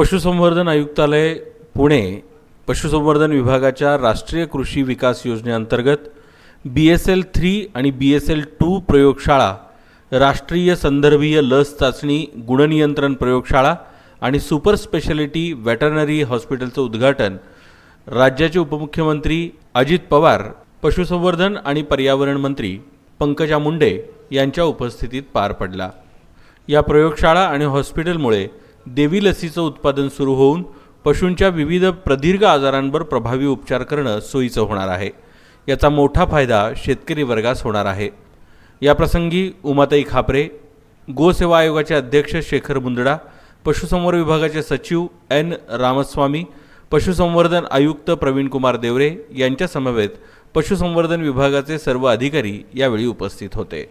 पशुसंवर्धन आयुक्तालय पुणे पशुसंवर्धन विभागाच्या राष्ट्रीय कृषी विकास योजनेअंतर्गत BSL 3 आणि BSL 2 प्रयोगशाळा, राष्ट्रीय संदर्भीय लस चाचणी गुणनियंत्रण प्रयोगशाळा आणि सुपर स्पेशालिटी वेटरनरी हॉस्पिटलचं उद्घाटन राज्याचे उपमुख्यमंत्री अजित पवार, पशुसंवर्धन आणि पर्यावरण मंत्री पंकजा मुंडे यांच्या उपस्थितीत पार पडला। या प्रयोगशाळा आणि हॉस्पिटलमुळे देवी लसीचं उत्पादन सुरू होऊन पशूंच्या विविध प्रदीर्घ आजारांवर प्रभावी उपचार करणं सोयीचं होणार आहे। याचा मोठा फायदा शेतकरी वर्गास होणार आहे। या प्रसंगी उमाताई खापरे, गोसेवा आयोगाचे अध्यक्ष शेखर मुंदडा, पशुसंवर्धन विभागाचे सचिव N रामस्वामी, पशुसंवर्धन आयुक्त प्रवीण कुमार देवरे यांच्या समवेत पशुसंवर्धन विभागाचे सर्व अधिकारी यावेळी उपस्थित होते।